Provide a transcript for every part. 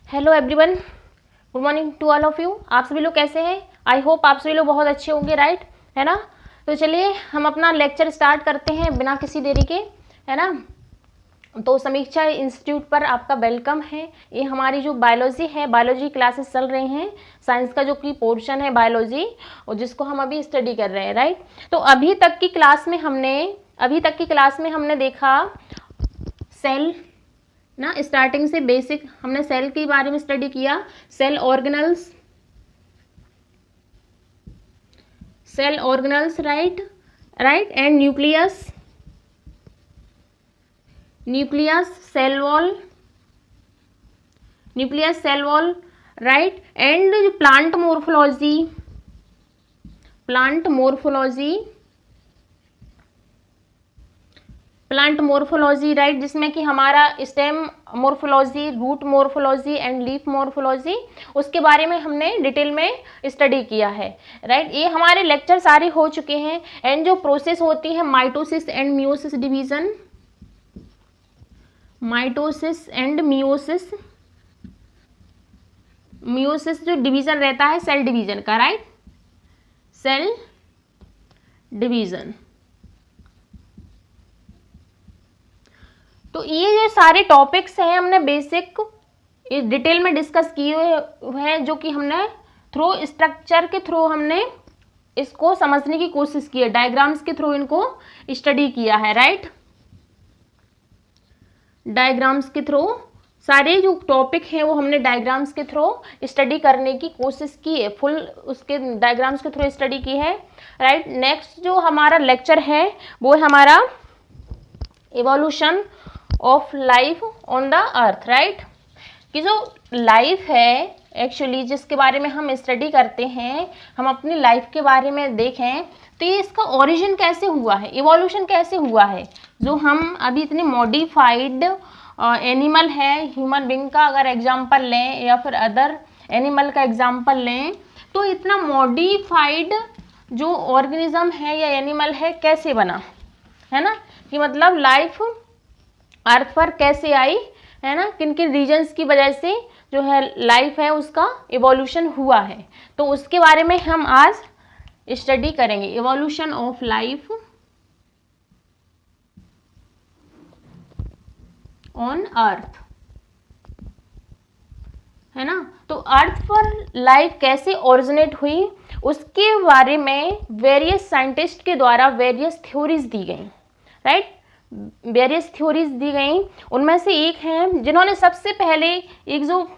Hello everyone, good morning to all of you. आप सभी लोग कैसे हैं? आई होप आप सभी लोग बहुत अच्छे होंगे, राइट? है ना? तो चलिए हम अपना लेक्चर स्टार्ट करते हैं बिना किसी देरी के, है ना? तो समीक्षा इंस्टीट्यूट पर आपका वेलकम है। ये हमारी जो बायोलॉजी है, बायोलॉजी क्लासेस चल रही हैं, साइंस का जो की पोर्शन है बायोलॉजी, और जिसको हम अभी स्टडी कर रहे हैं, राइट? तो अभी तक की क्लास में हमने देखा सेल ना, स्टार्टिंग से बेसिक हमने सेल के बारे में स्टडी किया। Cell organelles, right and nucleus, cell wall, right. And जो प्लांट मोर्फोलॉजी, राइट, जिसमें कि हमारा stem morphology, root morphology and leaf morphology, उसके बारे में हमने डिटेल में स्टडी किया है, राइट। ये हमारे लेक्चर सारे हो चुके हैं। एंड जो प्रोसेस होती है mitosis and meiosis division, meiosis जो डिवीजन रहता है सेल डिवीजन का, राइट, सेल डिवीजन। तो ये जो सारे टॉपिक्स हैं हमने बेसिक डिटेल में डिस्कस किए हुए हैं, जो कि हमने थ्रू स्ट्रक्चर के थ्रू हमने इसको समझने की कोशिश की है, डायग्राम्स के थ्रू इनको स्टडी किया है, राइट। डायग्राम्स के थ्रू सारे जो टॉपिक हैं वो हमने डायग्राम्स के थ्रू स्टडी करने की कोशिश की है, फुल उसके डायग्राम्स के थ्रू स्टडी की है, राइट। नेक्स्ट जो हमारा लेक्चर है वो है हमारा evolution of life on the earth, right. कि जो लाइफ है एक्चुअली जिसके बारे में हम स्टडी करते हैं, हम अपनी लाइफ के बारे में देखें तो ये इसका ओरिजिन कैसे हुआ है, इवोल्यूशन कैसे हुआ है। जो हम अभी इतने मॉडिफाइड एनिमल है, ह्यूमन बीइंग का अगर एग्जाम्पल लें या फिर अदर एनिमल का एग्जाम्पल लें, तो इतना मॉडिफाइड जो ऑर्गेनिज्म है या एनिमल है कैसे बना, है ना। कि मतलब लाइफ अर्थ पर कैसे आई, है ना, किन किन रीजन्स की वजह से जो है लाइफ है उसका इवोल्यूशन हुआ है। तो उसके बारे में हम आज स्टडी करेंगे, evolution of life on earth, है ना। तो अर्थ पर लाइफ कैसे ओरिजिनेट हुई उसके बारे में वेरियस साइंटिस्ट के द्वारा वेरियस थ्योरीज दी गई, राइट। वेरियस थ्योरीज दी गई, उनमें से एक है जिन्होंने सबसे पहले एक जो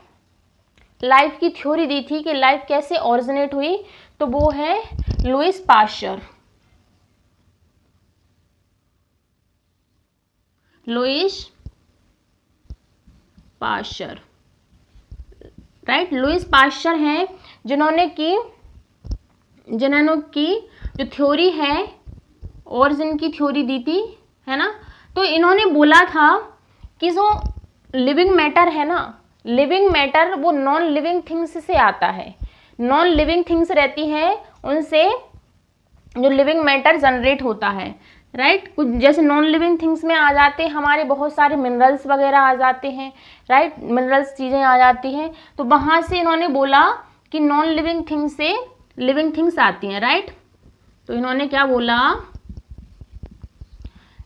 लाइफ की थ्योरी दी थी कि लाइफ कैसे ओरिजिनेट हुई, तो वो है Louis Pasteur. Right, Louis Pasteur हैं जिन्होंने की जो थ्योरी है ओरिजिन की थ्योरी दी थी, है ना। तो इन्होंने बोला था कि जो लिविंग मैटर है ना, लिविंग मैटर वो नॉन लिविंग थिंग्स से आता है। नॉन लिविंग थिंग्स रहती है उनसे जो लिविंग मैटर जनरेट होता है, राइट। कुछ जैसे नॉन लिविंग थिंग्स में आ जाते हैं हमारे बहुत सारे मिनरल्स वगैरह आ जाते हैं, राइट, मिनरल्स चीज़ें आ जाती हैं। तो वहाँ से इन्होंने बोला कि नॉन लिविंग थिंग्स से लिविंग थिंग्स आती हैं, राइट। तो इन्होंने क्या बोला,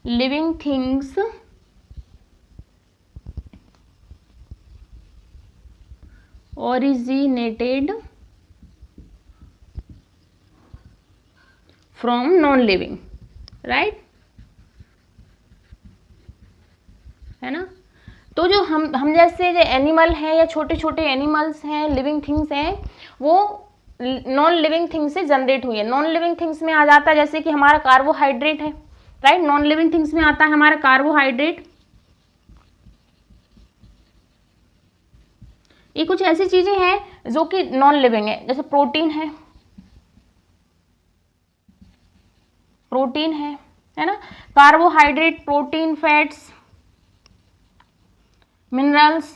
living things originated from non-living, right, है ना। तो जो हम जैसे जो एनिमल हैं या छोटे छोटे एनिमल्स हैं, लिविंग थिंग्स हैं, वो नॉन लिविंग थिंग्स से जनरेट हुई है। नॉन लिविंग थिंग्स में आ जाता है जैसे कि हमारा कार्बोहाइड्रेट है, राइट। नॉन लिविंग थिंग्स में आता है हमारा कार्बोहाइड्रेट। ये कुछ ऐसी चीजें हैं जो कि नॉन लिविंग है, जैसे प्रोटीन है ना, कार्बोहाइड्रेट, प्रोटीन, फैट्स, मिनरल्स,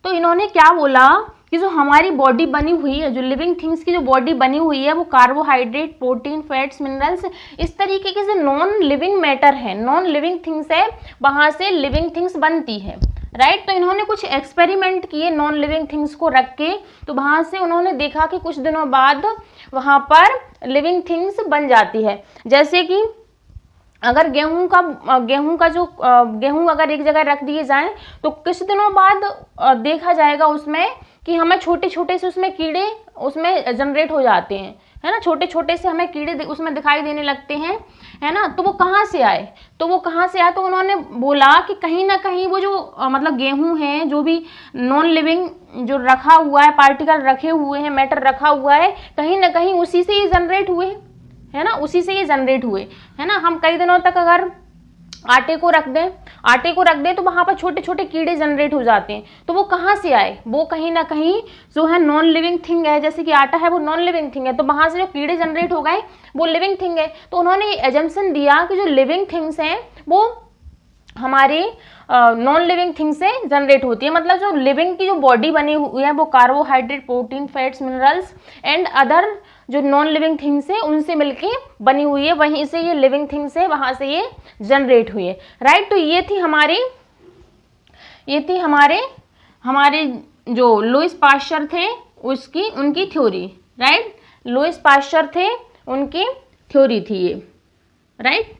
तो इन्होंने क्या बोला कि जो हमारी बॉडी बनी हुई है, जो लिविंग थिंग्स की जो बॉडी बनी हुई है, वो कार्बोहाइड्रेट, प्रोटीन, फैट्स, मिनरल्स, इस तरीके के जो नॉन लिविंग मैटर है, नॉन लिविंग थिंग्स है, वहां से लिविंग थिंग्स बनती है, राइट। तो इन्होंने कुछ एक्सपेरिमेंट किए नॉन लिविंग थिंग्स को रख के, तो वहां से उन्होंने देखा कि कुछ दिनों बाद वहां पर लिविंग थिंग्स बन जाती है। जैसे कि अगर गेहूं अगर एक जगह रख दिए जाएं तो कुछ दिनों बाद देखा जाएगा उसमें कि हमें छोटे छोटे से उसमें कीड़े उसमें जनरेट हो जाते हैं, है ना, छोटे छोटे से हमें कीड़े उसमें दिखाई देने लगते हैं, है ना। तो वो कहाँ से आए, तो उन्होंने बोला कि कहीं ना कहीं वो जो मतलब गेहूं है, जो भी नॉन लिविंग जो रखा हुआ है, पार्टिकल रखे हुए हैं, मैटर रखा हुआ है, कहीं ना कहीं उसी से ये जनरेट हुए, है ना, उसी से ये जनरेट हुए, है ना। हम कई दिनों तक अगर आटे को रख दें तो वहां पर छोटे छोटे कीड़े जनरेट हो जाते हैं। तो वो कहाँ से आए, वो कहीं ना कहीं जो है नॉन लिविंग थिंग है, जैसे कि आटा है वो नॉन लिविंग थिंग है, तो वहां से जो कीड़े जनरेट हो गए वो लिविंग थिंग है। तो उन्होंने एजम्पशन दिया कि जो लिविंग थिंग्स हैं वो हमारे नॉन लिविंग थिंग से जनरेट होती है। मतलब जो लिविंग की जो बॉडी बनी हुई है वो carbohydrate, protein, fats, minerals and other जो नॉन लिविंग थिंग्स है उनसे मिलके बनी हुई है, वहीं से ये लिविंग थिंग्स है, वहां से ये जनरेट हुई है, राइट। तो ये थी हमारे जो लुईस पास्चर थे उनकी थ्योरी, राइट। लुईस पास्चर थे, उनकी थ्योरी थी ये, राइट।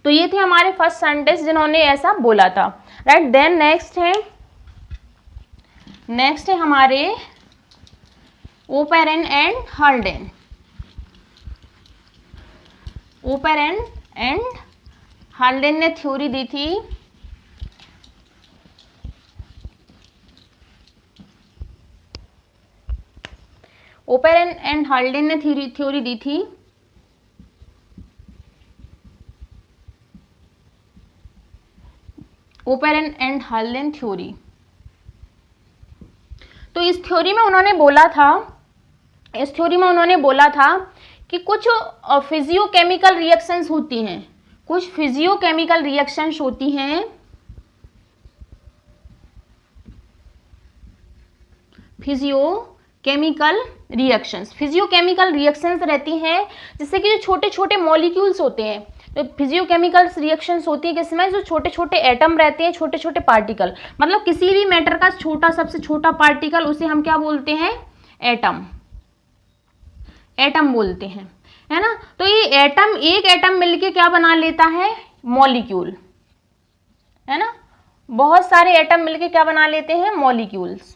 तो ये थे हमारे फर्स्ट साइंटिस्ट जिन्होंने ऐसा बोला था, राइट। देन नेक्स्ट है हमारे ओपेरन एंड हॉल्डेन। ओपेरन एंड हॉल्डेन ने थ्योरी दी थी ओपेरन एंड हॉल्डेन ने थ्योरी दी थी ओपेरन एंड हॉल्डेन थ्योरी। तो इस थ्योरी में उन्होंने बोला था कि कुछ फिजियोकेमिकल रिएक्शंस होती हैं, फिजियोकेमिकल रिएक्शंस रहती हैं, जिससे कि जो छोटे छोटे मॉलिक्यूल्स होते हैं, तो फिजियोकेमिकल रिएक्शंस होती है किसमें, जो छोटे छोटे एटम रहते हैं, छोटे छोटे पार्टिकल, मतलब किसी भी मैटर का सबसे छोटा पार्टिकल, उसे हम क्या बोलते हैं, एटम बोलते हैं, है ना। तो ये एक एटम मिलके क्या बना लेता है, मॉलिक्यूल, है ना। बहुत सारे एटम मिलके क्या बना लेते हैं, मॉलिक्यूल्स,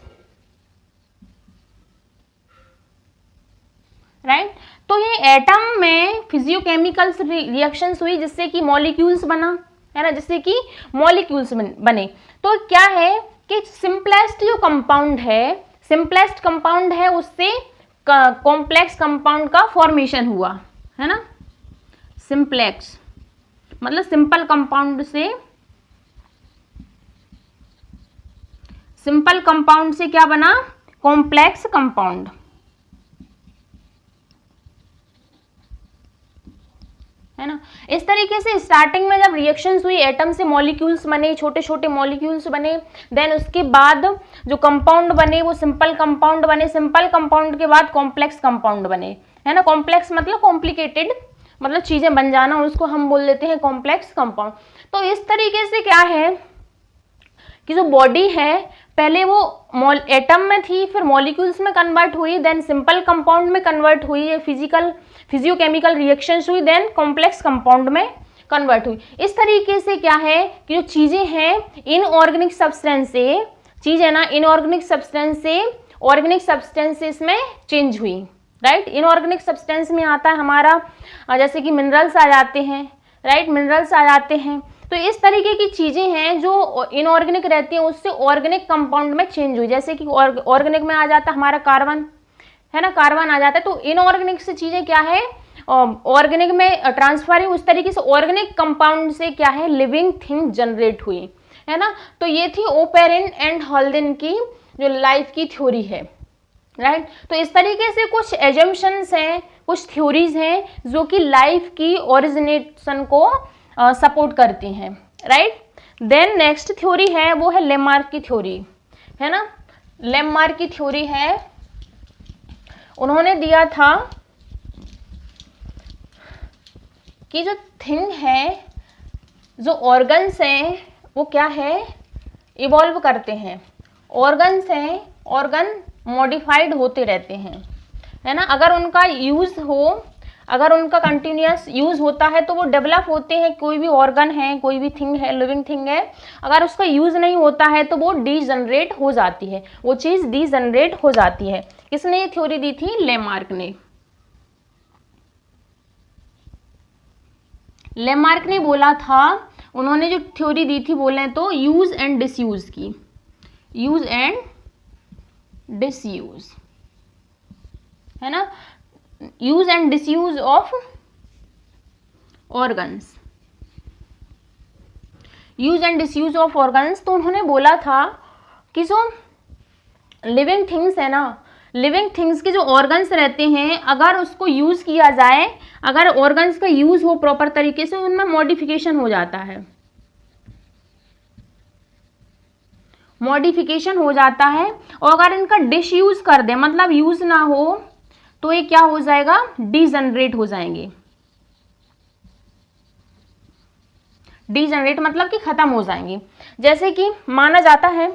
राइट। तो ये एटम में फिजियोकेमिकल रिएक्शंस हुई जिससे कि मॉलिक्यूल्स बना, है ना, जिससे कि मॉलिक्यूल्स बने। तो क्या है कि सिंपलेस्ट कंपाउंड है उससे कॉम्प्लेक्स कंपाउंड का फॉर्मेशन हुआ, है ना। सिंप्लेक्स मतलब सिंपल कंपाउंड से क्या बना, कॉम्प्लेक्स कंपाउंड, है ना। इस तरीके से स्टार्टिंग में जब रिएक्शंस हुई, एटम से मॉलिक्यूल्स बने, छोटे छोटे मॉलिक्यूल्स बने, देन उसके बाद जो कंपाउंड बने वो सिंपल कंपाउंड बने, सिंपल कंपाउंड के बाद कॉम्प्लेक्स कंपाउंड बने, है ना। कॉम्प्लेक्स मतलब कॉम्प्लिकेटेड, मतलब चीजें बन जाना, उसको हम बोल देते हैं कॉम्प्लेक्स कंपाउंड। तो इस तरीके से क्या है कि जो बॉडी है पहले वो एटम में थी, फिर मॉलिक्यूल्स में कन्वर्ट हुई, देन सिंपल कंपाउंड में कन्वर्ट हुई, फिजियोकेमिकल रिएक्शंस हुई, देन कॉम्प्लेक्स कंपाउंड में कन्वर्ट हुई। इस तरीके से क्या है कि जो चीजें हैं इनऑर्गेनिक सब्सटेंस से ऑर्गेनिक सब्सटेंसेस में चेंज हुई, राइट। इनऑर्गेनिक सब्सटेंस में आता है हमारा जैसे कि मिनरल्स आ जाते हैं, राइट, मिनरल्स आ जाते हैं। तो इस तरीके की चीजें हैं जो इनऑर्गेनिक रहती हैं, उससे ऑर्गेनिक कंपाउंड में चेंज हुई। जैसे कि ऑर्गेनिक में आ जाता है हमारा कार्बन, है ना, कार्बन आ जाता है। तो इनऑर्गेनिक से चीजें क्या है, ऑर्गेनिक में ट्रांसफर है, उस तरीके से ऑर्गेनिक कंपाउंड से क्या है, लिविंग थिंग जनरेट हुई, है ना। तो ये थी ओपेरन एंड हॉल्डेन की जो लाइफ की थ्योरी है, राइट। तो इस तरीके से कुछ एजम्पशंस हैं, कुछ थ्योरीज हैं जो कि लाइफ की ओरिजिनेशन को सपोर्ट करती हैं, राइट। देन नेक्स्ट थ्योरी है वो है लेमार्क की थ्योरी, है ना। लेमार्क की थ्योरी है, उन्होंने दिया था कि जो थिंग है, जो ऑर्गन्स हैं, वो क्या है, इवॉल्व करते हैं। ऑर्गन्स हैं, ऑर्गन मॉडिफाइड होते रहते हैं, है ना। अगर उनका यूज़ हो, अगर उनका कंटिन्यूस यूज़ होता है तो वो डेवलप होते हैं। कोई भी ऑर्गन है, कोई भी थिंग है, लिविंग थिंग है, अगर उसका यूज़ नहीं होता है तो वो डीजनरेट हो जाती है, वो चीज़ डीजनरेट हो जाती है। किसने ये थ्योरी दी थी? लेमार्क ने। लेमार्क ने बोला था, उन्होंने जो थ्योरी दी थी बोले तो यूज एंड डिसयूज की, यूज एंड डिसयूज, है ना, use and disuse of organs, use and disuse of organs. तो उन्होंने बोला था कि जो लिविंग थिंग्स है ना, लिविंग थिंग्स के जो ऑर्गन्स रहते हैं, अगर उसको यूज किया जाए, अगर ऑर्गन्स का यूज हो प्रॉपर तरीके से, उनमें मॉडिफिकेशन हो जाता है, मॉडिफिकेशन हो जाता है। और अगर इनका डिसयूज कर दे, मतलब यूज ना हो, तो ये क्या हो जाएगा? डीजनरेट हो जाएंगे। डीजनरेट मतलब कि खत्म हो जाएंगे। जैसे कि माना जाता है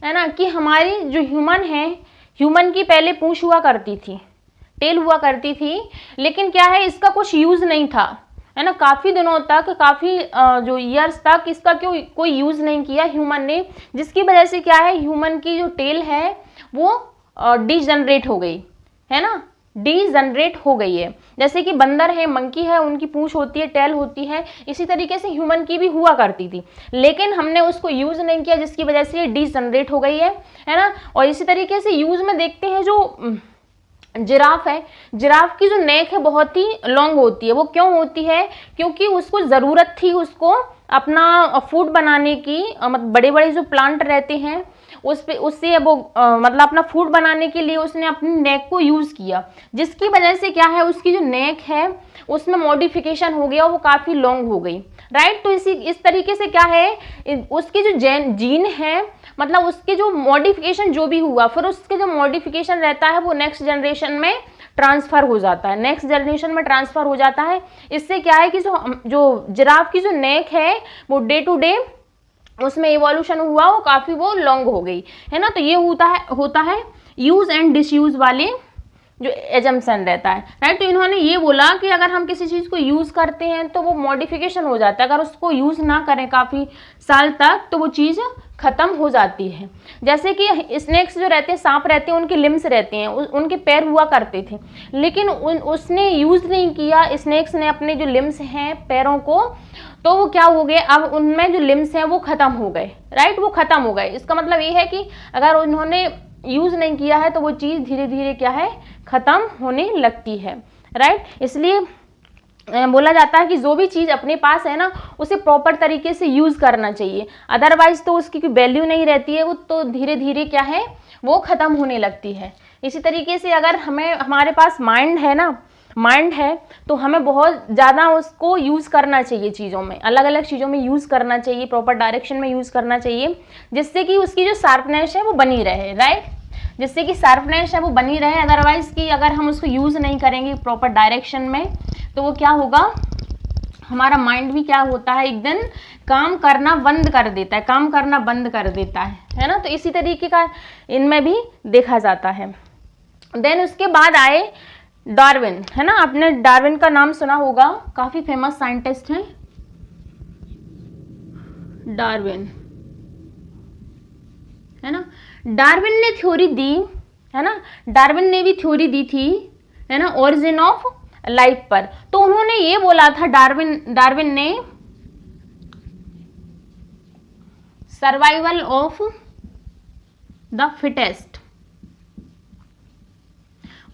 ना, कि हमारी जो ह्यूमन है, ह्यूमन की पहले पूंछ हुआ करती थी, टेल हुआ करती थी, लेकिन क्या है, इसका कुछ यूज नहीं था, है ना। काफी दिनों तक, काफी जो ईयर्स तक इसका कोई यूज नहीं किया ह्यूमन ने, जिसकी वजह से क्या है, ह्यूमन की जो टेल है वो डीजनरेट हो गई, है ना, डीजनरेट हो गई है। जैसे कि बंदर है, मंकी है, उनकी पूंछ होती है, टेल होती है, इसी तरीके से ह्यूमन की भी हुआ करती थी, लेकिन हमने उसको यूज नहीं किया, जिसकी वजह से ये डीजनरेट हो गई है ना। और इसी तरीके से यूज में देखते हैं, जो जिराफ है, जिराफ की जो नेक है बहुत ही लॉन्ग होती है। वो क्यों होती है? क्योंकि उसको ज़रूरत थी उसको अपना फूड बनाने की, मतलब बड़े बड़े जो प्लांट रहते हैं उस पे, उससे वो मतलब अपना फूड बनाने के लिए उसने अपनी नेक को यूज़ किया, जिसकी वजह से क्या है, उसकी जो नेक है उसमें मॉडिफिकेशन हो गया, वो काफ़ी लॉन्ग हो गई, राइट। तो इस तरीके से क्या है, उसकी जो जीन है, मतलब उसके जो मॉडिफिकेशन जो भी हुआ, फिर उसके जो मॉडिफिकेशन रहता है वो नेक्स्ट जनरेशन में ट्रांसफ़र हो जाता है, नेक्स्ट जनरेशन में ट्रांसफ़र हो जाता है। इससे क्या है कि जो जिराफ की जो नेक है वो डे टू डे उसमें इवोल्यूशन हुआ, वो काफ़ी वो लॉन्ग हो गई, है ना। तो ये होता है यूज़ एंड डिसयूज़ वाले जो एजम्पशन रहता है, राइट। तो इन्होंने ये बोला कि अगर हम किसी चीज़ को यूज़ करते हैं तो वो मॉडिफिकेशन हो जाता है, अगर उसको यूज़ ना करें काफ़ी साल तक तो वो चीज़ ख़त्म हो जाती है। जैसे कि स्नेक्स जो रहते हैं, सांप रहते हैं, उनके लिम्स रहते हैं, उनके पैर हुआ करते थे, लेकिन उसने यूज़ नहीं किया, स्नेक्स ने अपने जो लिम्स हैं पैरों को, तो वो क्या हो गए, अब उनमें जो लिम्स हैं वो ख़त्म हो गए, राइट, वो ख़त्म हो गए। इसका मतलब ये है कि अगर उन्होंने यूज़ नहीं किया है तो वो चीज़ धीरे धीरे क्या है, ख़त्म होने लगती है, राइट। इसलिए बोला जाता है कि जो भी चीज़ अपने पास है ना, उसे प्रॉपर तरीके से यूज़ करना चाहिए, अदरवाइज तो उसकी कोई वैल्यू नहीं रहती है, वो तो धीरे धीरे क्या है, वो ख़त्म होने लगती है। इसी तरीके से अगर हमारे पास माइंड है ना, माइंड है तो हमें बहुत ज़्यादा उसको यूज़ करना चाहिए, चीज़ों में, अलग अलग चीज़ों में यूज़ करना चाहिए, प्रॉपर डायरेक्शन में यूज़ करना चाहिए, जिससे कि उसकी जो शार्पनेस है वो बनी रहे, राइट, जिससे कि शार्पनेस है वो बनी रहे। अदरवाइज कि अगर हम उसको यूज़ नहीं करेंगे प्रॉपर डायरेक्शन में तो वो क्या होगा, हमारा माइंड भी क्या होता है, एक दिन काम करना बंद कर देता है, काम करना बंद कर देता है ना। तो इसी तरीके का इनमें भी देखा जाता है। देन उसके बाद आए डार्विन, है ना, आपने डार्विन का नाम सुना होगा, काफ़ी फेमस साइंटिस्ट हैं डार्विन, है ना। डार्विन ने थ्योरी दी, है ना, डार्विन ने भी थ्योरी दी थी, है ना, ओरिजिन ऑफ लाइफ पर। तो उन्होंने ये बोला था, डार्विन ने, सर्वाइवल ऑफ द फिटेस्ट,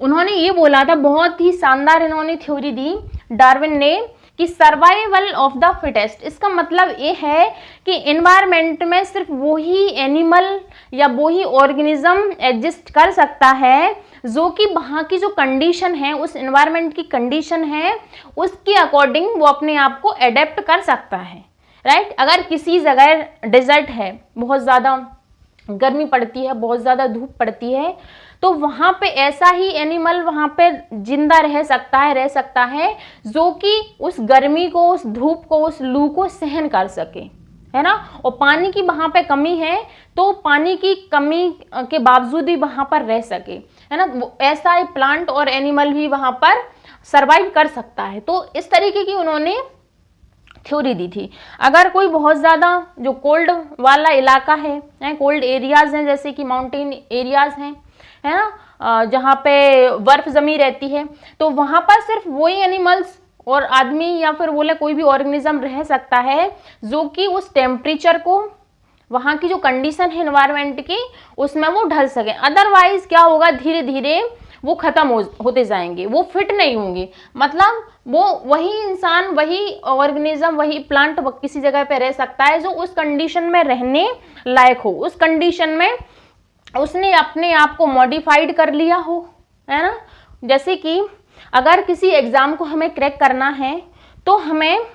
उन्होंने ये बोला था, बहुत ही शानदार इन्होंने थ्योरी दी डार्विन ने, कि सर्वाइवल ऑफ द फिटेस्ट। इसका मतलब ये है कि एनवायरनमेंट में सिर्फ वही एनिमल या वही ऑर्गेनिज्म एग्जिस्ट कर सकता है जो कि वहाँ की जो कंडीशन है, उस एनवायरनमेंट की कंडीशन है, उसके अकॉर्डिंग वो अपने आप को एडेप्ट कर सकता है, राइट। अगर किसी जगह डेजर्ट है, बहुत ज़्यादा गर्मी पड़ती है, बहुत ज़्यादा धूप पड़ती है, तो वहाँ पे ऐसा ही एनिमल वहाँ पे जिंदा रह सकता है जो कि उस गर्मी को, उस धूप को, उस लू को सहन कर सके, है ना। और पानी की वहाँ पे कमी है, तो पानी की कमी के बावजूद भी वहाँ पर रह सके, है ना। ऐसा ही प्लांट और एनिमल भी वहाँ पर सर्वाइव कर सकता है। तो इस तरीके की उन्होंने थ्योरी दी थी। अगर कोई बहुत ज़्यादा जो कोल्ड वाला इलाका है, कोल्ड एरियाज हैं, जैसे कि माउंटेन एरियाज हैं, है ना, जहाँ पे बर्फ जमी रहती है, तो वहाँ पर सिर्फ वही एनिमल्स और आदमी या फिर बोले कोई भी ऑर्गेनिज्म रह सकता है जो कि उस टेम्परेचर को, वहाँ की जो कंडीशन है एनवायरनमेंट की, उसमें वो ढल सके। अदरवाइज क्या होगा, धीरे धीरे वो खत्म होते जाएंगे, वो फिट नहीं होंगे। मतलब वो वही इंसान, वही ऑर्गेनिज्म, वही प्लांट किसी जगह पे रह सकता है जो उस कंडीशन में रहने लायक हो, उस कंडीशन में उसने अपने आप को मॉडिफाइड कर लिया हो, है ना। जैसे कि अगर किसी एग्जाम को हमें क्रैक करना है तो हमें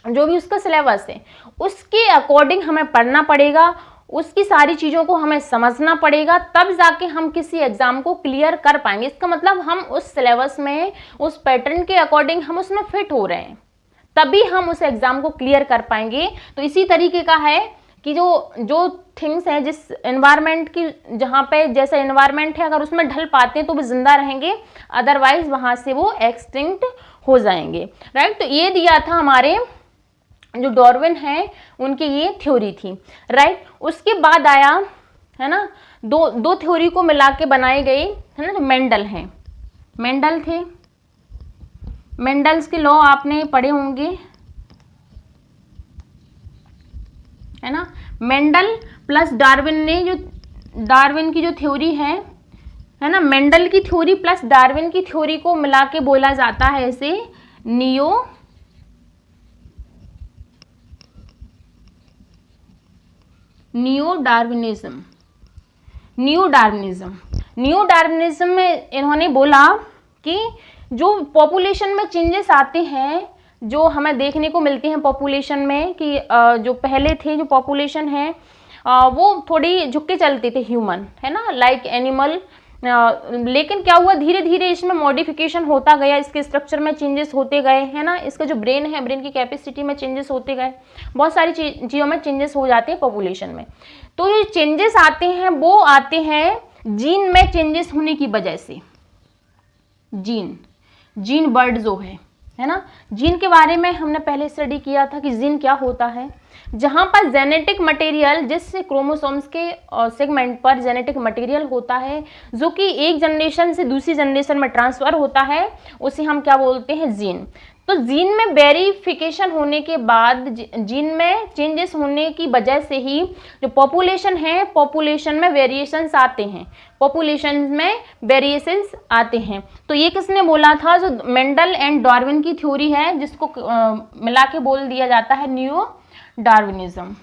जो भी उसका सिलेबस है उसके अकॉर्डिंग हमें पढ़ना पड़ेगा, उसकी सारी चीज़ों को हमें समझना पड़ेगा, तब जाके हम किसी एग्जाम को क्लियर कर पाएंगे। इसका मतलब हम उस सिलेबस में, उस पैटर्न के अकॉर्डिंग हम उसमें फिट हो रहे हैं, तभी हम उस एग्जाम को क्लियर कर पाएंगे। तो इसी तरीके का है कि जो थिंग्स हैं, जिस एनवायरनमेंट की, जहाँ पे जैसा एनवायरनमेंट है, अगर उसमें ढल पाते हैं तो वो जिंदा रहेंगे, अदरवाइज वहाँ से वो एक्सटिंक्ट हो जाएंगे, राइट। तो ये दिया था हमारे जो डार्विन है, उनकी ये थ्योरी थी, राइट। उसके बाद आया, है ना, दो थ्योरी को मिला के बनाई गई, है ना, जो मेंडल हैं। मेंडल थे, मेंडल्स के लॉ आपने पढ़े होंगे, है ना। मेंडल प्लस डार्विन ने जो डार्विन की जो थ्योरी है ना, मेंडल की थ्योरी प्लस डार्विन की थ्योरी को मिला के बोला जाता है इसे न्यू डार्विनिज्म। न्यू डार्विनिज्म में इन्होंने बोला कि जो पॉपुलेशन में चेंजेस आते हैं, जो हमें देखने को मिलते हैं पॉपुलेशन में, कि जो पहले थे जो पॉपुलेशन है वो थोड़ी झुक के चलते थे, ह्यूमन, है ना, लाइक एनिमल, लेकिन क्या हुआ, धीरे धीरे इसमें मॉडिफिकेशन होता गया, इसके स्ट्रक्चर में चेंजेस होते गए, है ना, इसका जो ब्रेन है, ब्रेन की कैपेसिटी में चेंजेस होते गए, बहुत सारी चीज़ों में चेंजेस हो जाते हैं पॉपुलेशन में। तो ये चेंजेस आते हैं, वो आते हैं जीन में चेंजेस होने की वजह से। जीन वर्ड जो है ना, जीन के बारे में हमने पहले स्टडी किया था कि जीन क्या होता है। जहां पर जेनेटिक मटेरियल, जिस क्रोमोसोम्स के सेगमेंट पर जेनेटिक मटेरियल होता है जो कि एक जनरेशन से दूसरी जनरेशन में ट्रांसफर होता है, उसे हम क्या बोलते हैं, जीन। तो जीन में वेरिफिकेशन होने के बाद, जीन में चेंजेस होने की वजह से ही जो पॉपुलेशन है, पॉपुलेशन में वेरिएशंस आते हैं, आते हैं। तो ये किसने बोला था, जो मेंडल एंड डार्विन की थ्योरी है, जिसको मिला के बोल दिया जाता है न्यू डार्विनिज्म।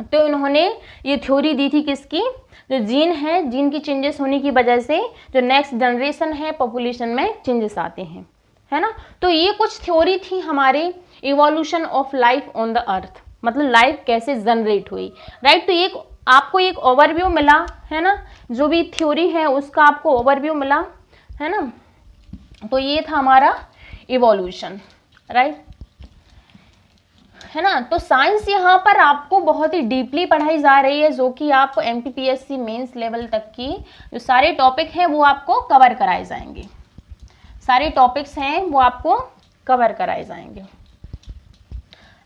तो इन्होंने ये थ्योरी दी थी किसकी, जो जीन है, जीन की चेंजेस होने की वजह से जो नेक्स्ट जनरेशन है, पॉपुलेशन में चेंजेस आते हैं, है ना। तो ये कुछ थ्योरी थी हमारे evolution of life on the earth, मतलब लाइफ कैसे जनरेट हुई, राइट। तो एक आपको एक ओवरव्यू मिला, है ना, जो भी थ्योरी है उसका आपको ओवरव्यू मिला, है ना। तो ये था हमारा इवोल्यूशन, राइट, है ना। तो साइंस यहाँ पर आपको बहुत ही डीपली पढ़ाई जा रही है, जो कि आपको MPPSC मेंस लेवल तक की जो सारे टॉपिक हैं वो आपको कवर कराए जाएंगे, सारे टॉपिक्स हैं वो आपको कवर कराए जाएंगे,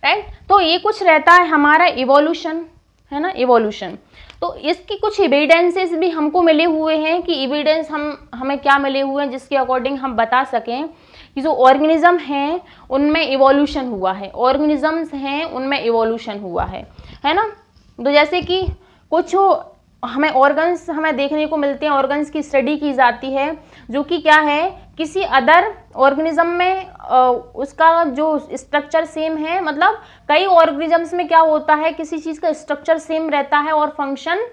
राइट। तो ये कुछ रहता है हमारा इवोल्यूशन, है ना, इवोल्यूशन। तो इसकी कुछ एविडेंसेस भी हमको मिले हुए हैं, कि एविडेंस हमें क्या मिले हुए हैं जिसके अकॉर्डिंग हम बता सकें कि जो ऑर्गेनिज्म हैं उनमें इवोल्यूशन हुआ है, ऑर्गेनिजम्स हैं उनमें इवोल्यूशन हुआ है ना। तो जैसे कि कुछ हमें ऑर्गन्स हमें देखने को मिलते हैं, ऑर्गन्स की स्टडी की जाती है, जो कि क्या है, किसी अदर ऑर्गेनिज्म में उसका जो स्ट्रक्चर सेम है, मतलब कई ऑर्गेनिजम्स में क्या होता है, किसी चीज़ का स्ट्रक्चर सेम रहता है और फंक्शन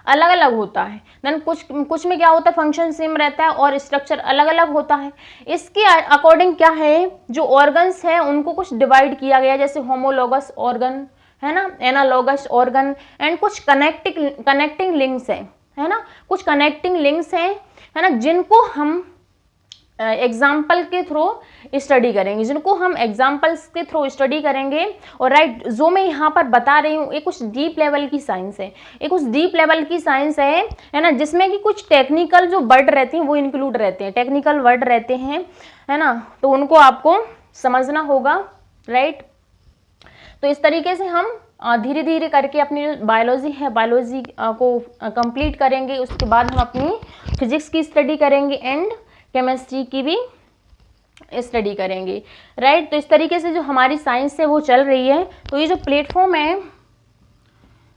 अलग अलग होता है। देन कुछ में क्या होता है, फंक्शन सेम रहता है और स्ट्रक्चर अलग अलग होता है। इसके अकॉर्डिंग क्या है, जो ऑर्गन्स हैं उनको कुछ डिवाइड किया गया, जैसे होमोलोगस ऑर्गन, है ना, एनालॉगस ऑर्गन एंड कुछ कनेक्टिंग लिंक्स हैं, है ना, कुछ कनेक्टिंग लिंक्स हैं, है ना, जिनको हम एग्जाम्पल के थ्रू स्टडी करेंगे, और राइट, जो मैं यहाँ पर बता रही हूँ ये कुछ डीप लेवल की साइंस है, है ना, जिसमें कि कुछ टेक्निकल जो वर्ड रहते हैं वो इंक्लूड रहते हैं, है ना, तो उनको आपको समझना होगा, राइट। तो इस तरीके से हम धीरे धीरे करके अपनी बायोलॉजी को कंप्लीट करेंगे। उसके बाद हम अपनी फिजिक्स की स्टडी करेंगे एंड केमिस्ट्री की भी स्टडी करेंगे, राइट। तो इस तरीके से जो हमारी साइंस है वो चल रही है। तो ये जो प्लेटफॉर्म है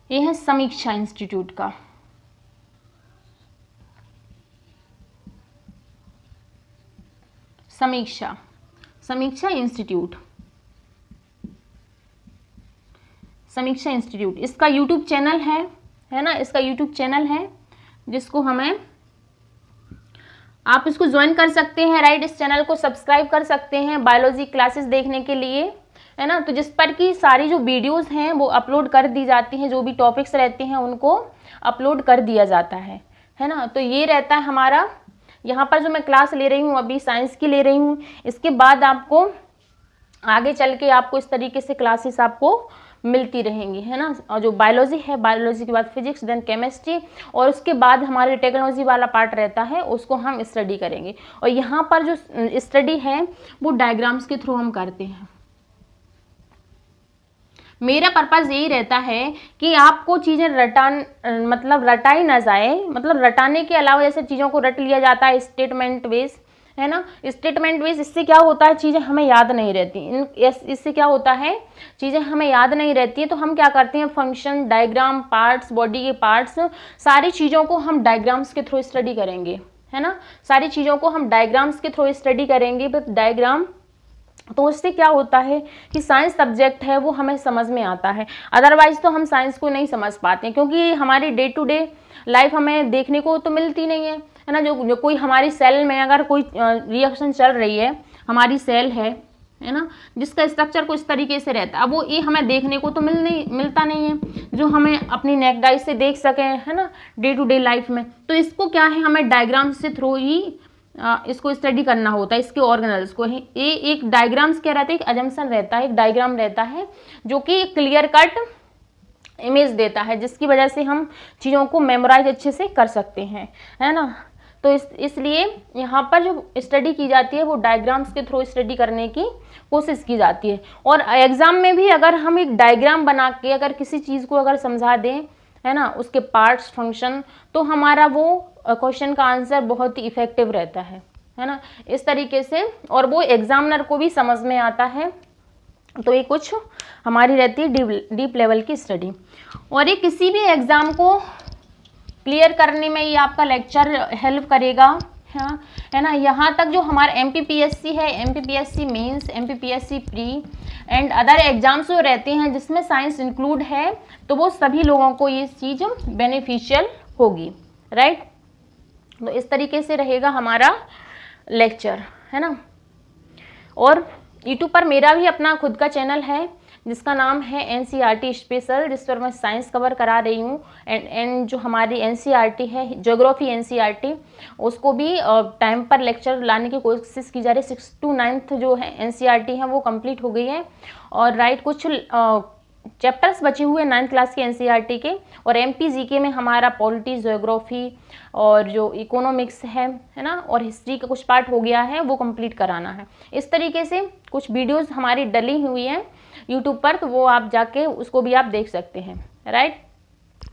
ये है समीक्षा इंस्टीट्यूट का, समीक्षा इंस्टीट्यूट इसका यूट्यूब चैनल है ना, इसका यूट्यूब चैनल है जिसको आप इसको ज्वाइन कर सकते हैं, राइट। इस चैनल को सब्सक्राइब कर सकते हैं बायोलॉजी क्लासेस देखने के लिए, है ना। तो जिस पर की सारी जो वीडियोस हैं वो अपलोड कर दी जाती हैं, जो भी टॉपिक्स रहते हैं उनको अपलोड कर दिया जाता है ना। तो ये रहता है हमारा, यहाँ पर जो मैं क्लास ले रही हूँ अभी साइंस की ले रही हूँ, इसके बाद आपको आगे चल के आपको इस तरीके से क्लासेस आपको मिलती रहेंगी, है ना। और जो बायोलॉजी है, बायोलॉजी के बाद फिजिक्स, देन केमिस्ट्री, और उसके बाद हमारे टेक्नोलॉजी वाला पार्ट रहता है, उसको हम स्टडी करेंगे। और यहाँ पर जो स्टडी है वो डायग्राम्स के थ्रू हम करते हैं। मेरा पर्पज़ यही रहता है कि आपको चीज़ें रटाई ना जाए, मतलब रटाने के अलावा जैसे चीज़ों को रट लिया जाता है स्टेटमेंट बेस, है ना, स्टेटमेंट बेस, इससे क्या होता है चीज़ें हमें याद नहीं रहती, इससे क्या होता है चीज़ें हमें याद नहीं रहती है। तो हम क्या करते हैं, फंक्शन, डायग्राम, पार्ट्स, बॉडी के पार्ट्स, सारी चीज़ों को हम डायग्राम्स के थ्रू स्टडी करेंगे, है ना, सारी चीज़ों को हम डायग्राम्स के थ्रू स्टडी करेंगे विद डायग्राम। तो उससे क्या होता है कि साइंस सब्जेक्ट है वो हमें समझ में आता है, अदरवाइज तो हम साइंस को नहीं समझ पाते हैं, क्योंकि हमारी डे टू डे लाइफ हमें देखने को तो मिलती नहीं है ना। जो कोई हमारी सेल में अगर कोई रिएक्शन चल रही है, हमारी सेल है ना, जिसका स्ट्रक्चर कुछ तरीके से रहता है, अब वो ये हमें देखने को तो मिलता नहीं है जो हमें अपनी नेक्ड आई से देख सकें, है ना, डे टू डे लाइफ में। तो इसको क्या है, हमें डायग्राम से थ्रू ही इसको स्टडी करना होता है, इसके ऑर्गेनल्स को। ये एक डायग्राम्स क्या रहता है, एक अजम्पशन रहता है, एक डायग्राम रहता है जो कि क्लियर कट इमेज देता है, जिसकी वजह से हम चीज़ों को मेमोराइज अच्छे से कर सकते हैं, है ना। तो इसलिए यहाँ पर जो स्टडी की जाती है वो डायग्राम्स के थ्रू स्टडी करने की कोशिश की जाती है। और एग्जाम में भी अगर हम एक डायग्राम बना के अगर किसी चीज़ को अगर समझा दें, है ना, उसके पार्ट्स, फंक्शन, तो हमारा वो क्वेश्चन का आंसर बहुत ही इफेक्टिव रहता है ना, इस तरीके से, और वो एग्जामिनर को भी समझ में आता है। तो ये कुछ हमारी रहती है डीप लेवल की स्टडी, और ये किसी भी एग्ज़ाम को क्लियर करने में ये आपका लेक्चर हेल्प करेगा, हाँ, है ना। यहाँ तक जो हमारा MPPSC है, MPPSC mains, MPPSC pre and other exams जो रहते हैं जिसमें साइंस इंक्लूड है, तो वो सभी लोगों को ये चीज़ बेनिफिशियल होगी, राइट। तो इस तरीके से रहेगा हमारा लेक्चर, है ना। और यूट्यूब पर मेरा भी अपना खुद का चैनल है जिसका नाम है NCERT स्पेशल, जिस पर मैं साइंस कवर करा रही हूँ। एंड जो हमारी NCERT है, ज्योग्राफी NCERT, उसको भी टाइम पर लेक्चर लाने की कोशिश की जा रही है। 6th to 9th जो है NCERT है वो कंप्लीट हो गई है, और राइट कुछ चैप्टर्स बचे हुए 9th क्लास के NCERT के, और MP GK में हमारा पॉलिटी, ज्योग्राफी और जो इकोनॉमिक्स है ना, और हिस्ट्री का कुछ पार्ट हो गया है, वो कंप्लीट कराना है। इस तरीके से कुछ वीडियोस हमारी डली हुई हैं यूट्यूब पर, तो वो आप जाके उसको भी आप देख सकते हैं, राइट।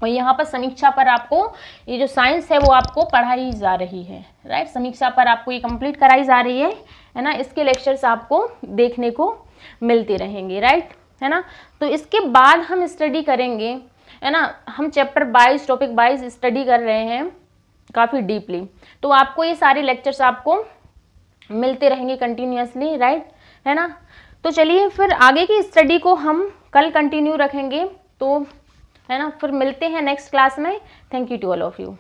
और यहाँ पर समीक्षा पर आपको ये जो साइंस है वो आपको पढ़ाई जा रही है, राइट। समीक्षा पर आपको ये कंप्लीट कराई जा रही है ना। इसके लेक्चर्स आपको देखने को मिलते रहेंगे, राइट, है ना। तो इसके बाद हम स्टडी करेंगे, है ना, हम चैप्टर 22 टॉपिक 22 स्टडी कर रहे हैं काफ़ी डीपली। तो आपको ये सारे लेक्चर्स आपको मिलते रहेंगे कंटिन्यूसली, राइट, है ना। तो चलिए फिर आगे की स्टडी को हम कल कंटिन्यू रखेंगे, तो है ना, फिर मिलते हैं नेक्स्ट क्लास में। Thank you to all of you.